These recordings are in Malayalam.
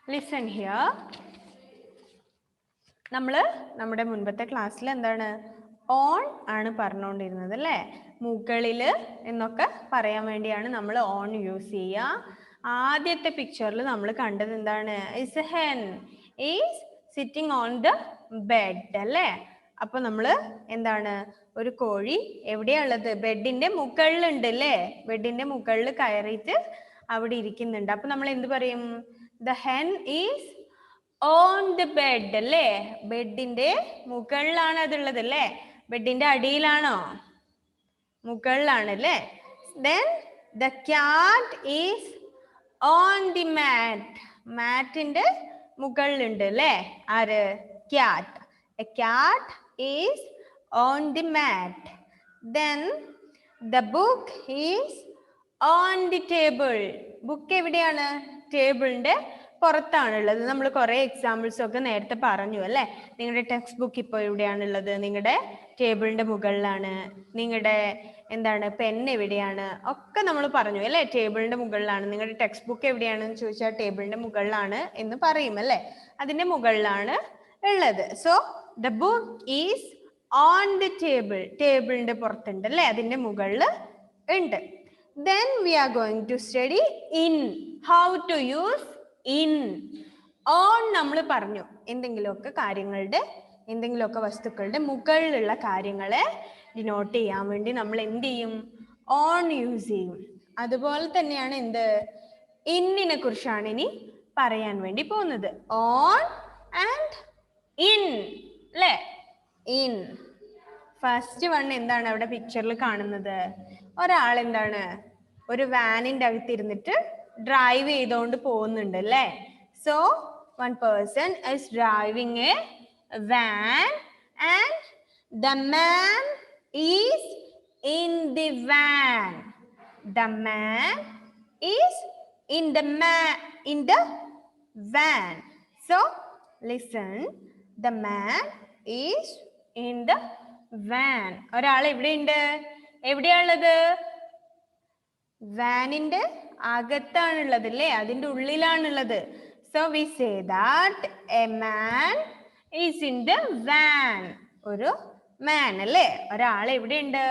Listen here. നമ്മുടെ മുൻപത്തെ ക്ലാസ്സിൽ എന്താണ് ഓൺ ആണ് പറഞ്ഞുകൊണ്ടിരുന്നത് അല്ലേ? മുകളിൽ എന്നൊക്കെ പറയാൻ വേണ്ടിയാണ് നമ്മൾ ഓൺ യൂസ് ചെയ്യുക. ആദ്യത്തെ പിക്ചറിൽ നമ്മൾ കണ്ടത് എന്താണ്? Is A hen is sitting on the bed അല്ലേ? അപ്പൊ നമ്മൾ എന്താണ്, ഒരു കോഴി എവിടെയുള്ളത്? ബെഡിന്റെ മുകളിലുണ്ട് അല്ലേ? ബെഡിന്റെ മുകളിൽ കയറിയിട്ട് അവിടെ ഇരിക്കുന്നുണ്ട്. അപ്പൊ നമ്മൾ എന്ത് പറയും? The hen is on the bed അല്ലേ? ബെഡിന്റെ മുകളിലാണ് അതുള്ളത് അല്ലേ? ബെഡിന്റെ അടിയിലാണോ? മുകളിലാണ് അല്ലേ? Then the cat is on the mat. മാറ്റിന്റെ മുകളിലുണ്ട് അല്ലേ? ആര്? cat. A cat is on the mat. Then the book is on the table. Book എവിടെയാണ്? ടേബിളിന്റെ പുറത്താണുള്ളത്. നമ്മൾ കുറെ എക്സാമ്പിൾസ് ഒക്കെ നേരത്തെ പറഞ്ഞു അല്ലേ? നിങ്ങളുടെ ടെക്സ്റ്റ് ബുക്ക് ഇപ്പോൾ എവിടെയാണുള്ളത്? നിങ്ങളുടെ ടേബിളിന്റെ മുകളിലാണ്. നിങ്ങളുടെ എന്താണ് പെൻ എവിടെയാണ്? ഒക്കെ നമ്മൾ പറഞ്ഞു അല്ലേ? ടേബിളിന്റെ മുകളിലാണ്. നിങ്ങളുടെ ടെക്സ്റ്റ് ബുക്ക് എവിടെയാണെന്ന് ചോദിച്ചാൽ ടേബിളിന്റെ മുകളിലാണ് എന്ന് പറയും അല്ലേ? അതിന്റെ മുകളിലാണ് ഉള്ളത്. So the book is on the table. ടേബിളിന്റെ പുറത്തുണ്ട് അല്ലേ? അതിന്റെ മുകളിൽ ഉണ്ട്. Then we are going to study in. How to use in. On നമ്മൾ പറഞ്ഞു എന്തെങ്കിലുമൊക്കെ കാര്യങ്ങളുടെ, എന്തെങ്കിലുമൊക്കെ വസ്തുക്കളുടെ മുകളിലുള്ള കാര്യങ്ങളെ ഡിനോട്ട് ചെയ്യാൻ വേണ്ടി നമ്മൾ എന്ത് ചെയ്യും? ഓൺ യൂസ് ചെയ്യും. അതുപോലെ തന്നെയാണ് എന്ത്? ഇന്നിനെ കുറിച്ചാണ് ഇനി പറയാൻ വേണ്ടി പോകുന്നത്. ഓൺ ആൻഡ് ഇൻ അല്ലേ? ഇൻ. ഫസ്റ്റ് വൺ എന്താണ് അവിടെ പിക്ചറിൽ കാണുന്നത്? ഒരാൾ എന്താണ് ഒരു വാനിന്റെ അകത്ത് ഇരുന്നിട്ട് ഡ്രൈവ് ചെയ്തുകൊണ്ട് പോകുന്നുണ്ട് അല്ലേ? So one person is driving a van and the man is in the van. The man is in the van. So listen. The man is in the van. ഒരാൾ എവിടെയുണ്ട്? എവിടെയാണുള്ളത്? വാനിന്റെ അകത്താണുള്ളത് അല്ലേ? അതിന്റെ ഉള്ളിലാണുള്ളത്. So we say that a man is in the van. ഒരു മാൻ അല്ലേ? ഒരാൾ എവിടെയുണ്ട്?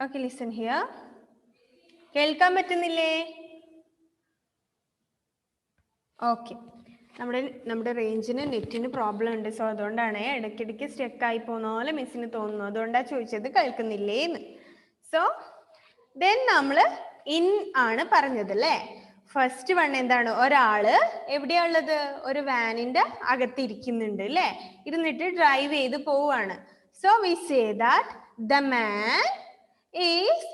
Okay, listen here. കേൾക്കാൻ പറ്റുന്നില്ലേ? ഓക്കെ. നമ്മുടെ റേഞ്ചിന് നെറ്റിന് പ്രോബ്ലം ഉണ്ട്. സോ അതുകൊണ്ടാണ് ഇടയ്ക്കിടയ്ക്ക് സ്റ്റക്ക് ആയി പോകുന്ന പോലെ മിസ്സിന് തോന്നുന്നു. അതുകൊണ്ടാണ് ചോദിച്ചത് കേൾക്കുന്നില്ലേ എന്ന്. സോ ദെൻ നമ്മൾ ഇൻ ആണ് പറഞ്ഞത് അല്ലേ? ഫസ്റ്റ് വൺ എന്താണ്? ഒരാള് എവിടെയുള്ളത്? ഒരു വാനിന്റെ അകത്ത് ഇരിക്കുന്നുണ്ട് അല്ലേ? ഇരുന്നിട്ട് ഡ്രൈവ് ചെയ്ത് പോവാണ്. So we say that the man is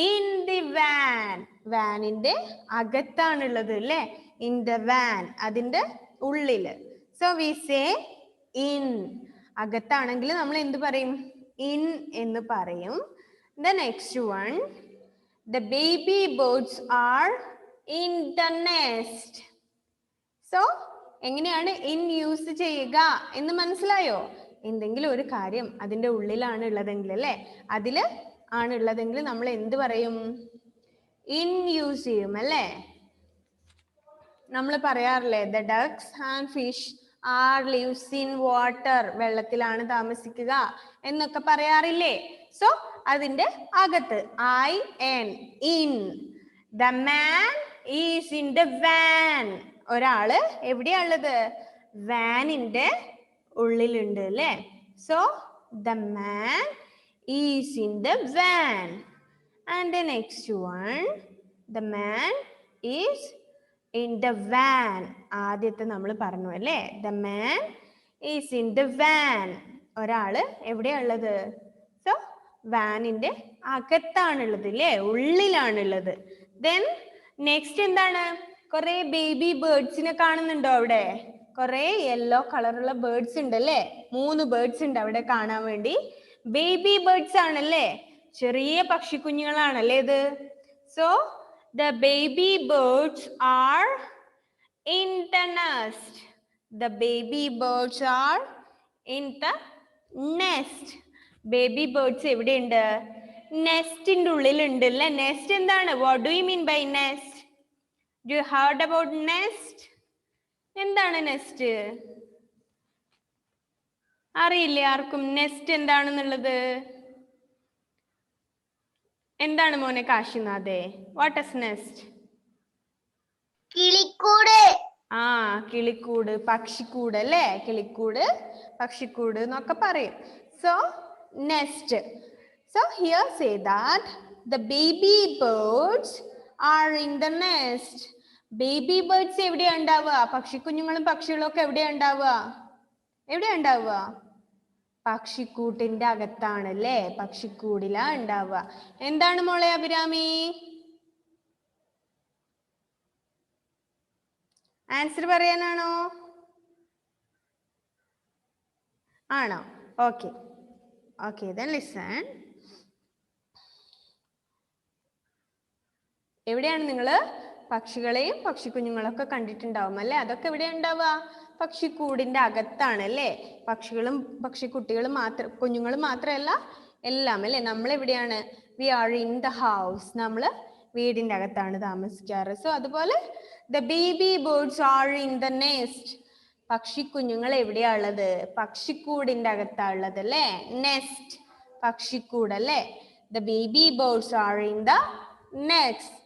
in the van. വാനിന്റെ അകത്താണുള്ളത് അല്ലേ? ഇൻ ദ വാൻ, അതിന്റെ ഉള്ളില്. So we say in. അകത്താണെങ്കിൽ നമ്മൾ എന്ത് പറയും? ഇൻ എന്ന് പറയും. The next one, the baby birds are in the nest. So എങ്ങനെയാണ് ഇൻ യൂസ് ചെയ്യുക എന്ന് മനസ്സിലായോ? എന്തെങ്കിലും ഒരു കാര്യം അതിന്റെ ഉള്ളിലാണ് ഉള്ളതെങ്കിൽ അല്ലേ, അതില് ആണുള്ളതെങ്കിൽ നമ്മൾ എന്ത് പറയും? ഇൻ യൂസ് ചെയ്യും അല്ലേ? നമ്മൾ പറയാറില്ലേ, the ducks and fish are lives in water. വെള്ളത്തിലാണ് താമസിക്കുക എന്നൊക്കെ പറയാറില്ലേ? സോ അതിന്റെ അകത്ത് I N, in. The man is in the van. ഒരാള് എവിടെയാണുള്ളത്? വാനിന്റെ ഉള്ളിലുണ്ട് അല്ലേ? So the man is in the van. And the next one, the man is in the van. ആദ്യത്തെ നമ്മൾ പറഞ്ഞു അല്ലേ? The man is in the van. ഒരാള് എവിടെയുള്ളത്? സോ വാനിന്റെ അകത്താണുള്ളത് അല്ലേ? ഉള്ളിലാണുള്ളത്. ദെൻ നെക്സ്റ്റ് എന്താണ്? കുറെ ബേബി ബേർഡ്സിനെ കാണുന്നുണ്ടോ അവിടെ? കുറെ യെല്ലോ കളറുള്ള ബേർഡ്സ് ഉണ്ട് അല്ലേ? 3 ബേർഡ്സ് ഉണ്ട് അവിടെ കാണാൻ വേണ്ടി. ബേബി ബേർഡ്സ് ആണല്ലേ? ചെറിയ പക്ഷിക്കുഞ്ഞുങ്ങളാണല്ലേ ഇത്? So the baby birds are in the nest. The baby birds are in the nest. Baby birds എവിടെയുണ്ട്? നെസ്റ്റിന്റെ ഉള്ളിലുണ്ട് അല്ലേ? നെസ്റ്റ് എന്താണ്? What do you mean by nest? Do you heard about nest? എന്താണ് നെസ്റ്റ്? അറിയില്ലേ ആർക്കും നെസ്റ്റ് എന്താണെന്നുള്ളത്? എന്താണ് മോനെ കാശിനാഥേ? What is nest? കിളിക്കൂട്. ആ, കിളിക്കൂട്, പക്ഷിക്കൂട് അല്ലേ? കിളിക്കൂട്, പക്ഷിക്കൂട് എന്നൊക്കെ പറയും. So nest. So here say that the baby birds are in the nest. Baby birds എവിടെയാ ഉണ്ടാവുക? പക്ഷിക്കുഞ്ഞുങ്ങളും പക്ഷികളും ഒക്കെ എവിടെയാ ഉണ്ടാവുക? എവിടെയാ ഉണ്ടാവുക? പക്ഷിക്കൂട്ടിന്റെ അകത്താണ് അല്ലേ? പക്ഷിക്കൂടിലാ ഉണ്ടാവുക. എന്താണ് മോളെ അഭിരാമി? ആൻസർ പറയാനാണോ? ആണോ? Okay okay, then listen. എവിടെയാണ് നിങ്ങൾ പക്ഷികളെയും പക്ഷിക്കുഞ്ഞുങ്ങളൊക്കെ കണ്ടിട്ടുണ്ടാവും അല്ലേ? അതൊക്കെ എവിടെയാണ് ഉണ്ടാവുക? പക്ഷിക്കൂടിന്റെ അകത്താണ് അല്ലേ? പക്ഷികളും പക്ഷിക്കുട്ടികളും മാത്രം, കുഞ്ഞുങ്ങളും മാത്രമല്ല എല്ലാം അല്ലേ? നമ്മൾ എവിടെയാണ്? We are in the house. നമ്മൾ വീടിന്റെ അകത്താണ് താമസിക്കാറ്. സോ അതുപോലെ the baby birds are in the nest. പക്ഷിക്കുഞ്ഞുങ്ങൾ എവിടെയാ ഉള്ളത്? പക്ഷിക്കൂടിന്റെ അകത്താ ഉള്ളത് അല്ലേ? നെസ്റ്റ്, പക്ഷിക്കൂട് അല്ലേ? The baby birds are in the nest.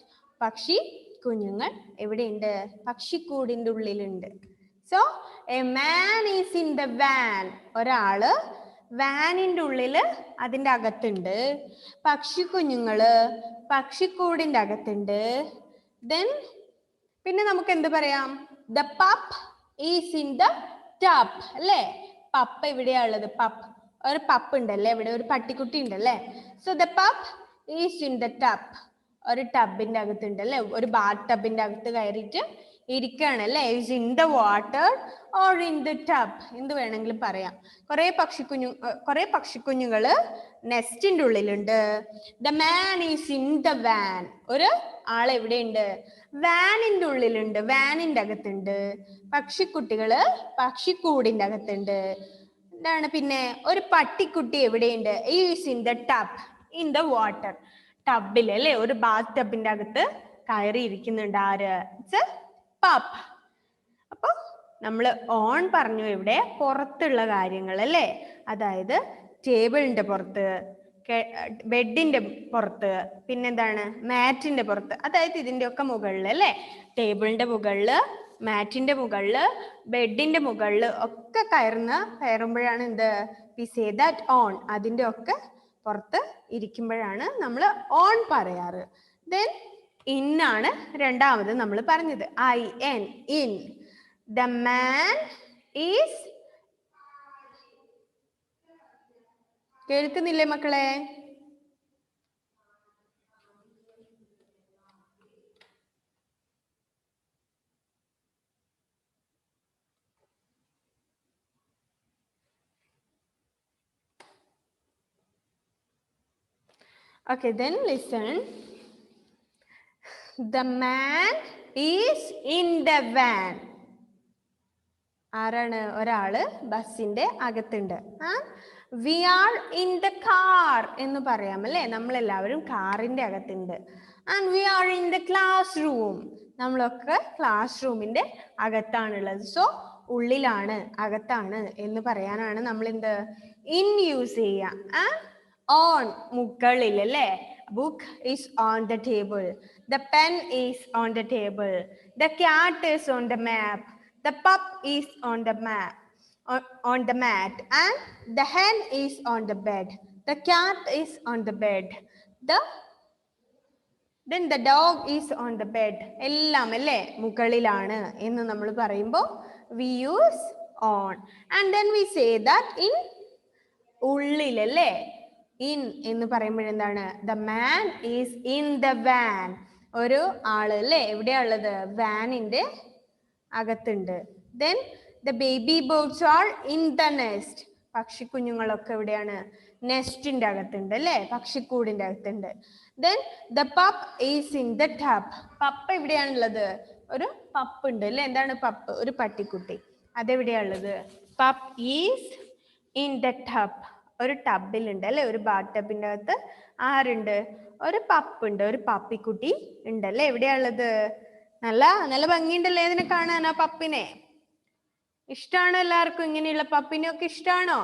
പക്ഷി കുഞ്ഞുങ്ങൾ എവിടെയുണ്ട്? പക്ഷിക്കൂടിന്റെ ഉള്ളിലുണ്ട്. So a man is in the van. ഒരാള് വാനിന്റെ ഉള്ളില് അതിന്റെ അകത്തുണ്ട്. പക്ഷിക്കുഞ്ഞുങ്ങള് പക്ഷിക്കൂടിന്റെ അകത്തുണ്ട്. ദെൻ പിന്നെ നമുക്ക് എന്ത് പറയാം? The pup is in the tub അല്ലേ? പപ്പ് എവിടെയാ ഉള്ളത്? പപ്പ്, ഒരു പപ്പ് ഉണ്ടല്ലേ ഇവിടെ, ഒരു പട്ടിക്കുട്ടി ഉണ്ടല്ലേ? So the pup is in the tub. ഒരു ടബിന്റെ അകത്തുണ്ട് അല്ലേ? ഒരു ബാത്ത് ടബിന്റെ അകത്ത് കയറിയിട്ട് ഇരിക്കുകയാണ് അല്ലേ? Is in the water or in the tub, എന്ത് വേണമെങ്കിലും പറയാം. കുറെ പക്ഷിക്കുഞ്ഞുങ്ങള് നെസ്റ്റിന്റെ ഉള്ളിലുണ്ട്. The man is in the van. ഒരു ആൾ എവിടെയുണ്ട്? വാനിന്റെ ഉള്ളിലുണ്ട്, വാനിന്റെ അകത്തുണ്ട്. പക്ഷിക്കുട്ടികള് പക്ഷിക്കൂടിന്റെ അകത്തുണ്ട്. എന്താണ് പിന്നെ? ഒരു പട്ടിക്കുട്ടി എവിടെയുണ്ട്? Is in the tub, in the water. ടബിൽ അല്ലേ? ഒരു ബാത്ത് ടബിന്റെ അകത്ത് കയറി ഇരിക്കുന്നുണ്ട്. ആര്? It's a pup. അപ്പൊ നമ്മൾ ഓൺ പറഞ്ഞു ഇവിടെ പുറത്തുള്ള കാര്യങ്ങൾ അല്ലേ? അതായത് ടേബിളിന്റെ പുറത്ത്, ബെഡിന്റെ പുറത്ത്, പിന്നെന്താണ് മാറ്റിന്റെ പുറത്ത്, അതായത് ഇതിന്റെ ഒക്കെ മുകളിൽ അല്ലേ? ടേബിളിന്റെ മുകളില്, മാറ്റിന്റെ മുകളില്, ബെഡിന്റെ മുകളില് ഒക്കെ കയറുമ്പോഴാണ് എന്ത്? V say that on. അതിന്റെ ഒക്കെ പുറത്ത് ഇരിക്കുമ്പോഴാണ് നമ്മൾ ഓൺ പറയാറ്. ദെൻ ഇൻ ആണ് രണ്ടാമത് നമ്മൾ പറഞ്ഞത്. IN, in. The man is, കേൾക്കുന്നില്ലേ മക്കളെ? Okay, then listen. The man is in the van. ആരാണ്? ഒരാള് ബസിന്റെ അകത്തുണ്ട്. We are in the car എന്ന് പറയാം അല്ലേ? നമ്മളെല്ലാവരും കാറിന്റെ അകത്തുണ്ട്. And we are in the classroom. നമ്മളൊക്കെ ക്ലാസ് റൂമിന്റെ അകത്താണുള്ളത്. സോ ഉള്ളിലാണ്, അകത്താണ് എന്ന് പറയാനാണ് നമ്മൾ എന്ത് ഇൻ യൂസ് ചെയ്യുക. ഓൺ മുകളിൽ അല്ലേ? Book is on the table. The pen is on the table. The cat is on the map. The pup is on the mat and the hen is on the bed. The cat is on the bed. Then the dog is on the bed. എല്ലാം അല്ലേ മുകളിലാണ് എന്ന് നമ്മൾ പറയുമ്പോൾ we use on. And then we say that in ഉള്ളിൽ അല്ലേ? ഇൻ എന്ന് പറയുമ്പോൾ എന്താണ്? The man is in the van. ഒരു ആള് അല്ലേ എവിടെയാ ഉള്ളത്? വാനിന്റെ അകത്തുണ്ട്. Then the baby birds are in the nest. പക്ഷിക്കുഞ്ഞുങ്ങളൊക്കെ എവിടെയാണ്? നെസ്റ്റിന്റെ അകത്തുണ്ട് അല്ലേ? പക്ഷിക്കൂടിന്റെ അകത്തുണ്ട്. Then the pup is in the tub. പപ്പ എവിടെയാണുള്ളത്? ഒരു പപ്പ് ഉണ്ട് അല്ലേ? എന്താണ് പപ്പ്? ഒരു പട്ടിക്കുട്ടി. അതെവിടെയാ ഉള്ളത്? പപ്പ് ഈസ് ഇൻ ദ ടബ്. ഒരു ടബിലുണ്ട് അല്ലെ? ഒരു ബാത്ത് ടബിന്റെ അകത്ത് ആരുണ്ട്? ഒരു പപ്പ് ഉണ്ട്, ഒരു പപ്പിക്കുട്ടി ഉണ്ടല്ലേ? എവിടെയാ ഉള്ളത്? നല്ല നല്ല ഭംഗിയുണ്ടല്ലേ ഇതിനെ കാണാൻ, ആ പപ്പിനെ? ഇഷ്ടാണോ എല്ലാവർക്കും? ഇങ്ങനെയുള്ള പപ്പിനെയൊക്കെ ഇഷ്ടാണോ?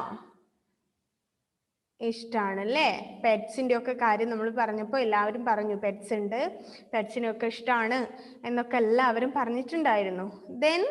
ഇഷ്ടാണല്ലേ? പെറ്റ്സിന്റെ ഒക്കെ കാര്യം നമ്മൾ പറഞ്ഞപ്പോൾ എല്ലാവരും പറഞ്ഞു പെറ്റ്സ് ഉണ്ട്, പെറ്റ്സിനൊക്കെ ഇഷ്ടമാണ് എന്നൊക്കെ എല്ലാവരും പറഞ്ഞിട്ടുണ്ടായിരുന്നു. ദെൻ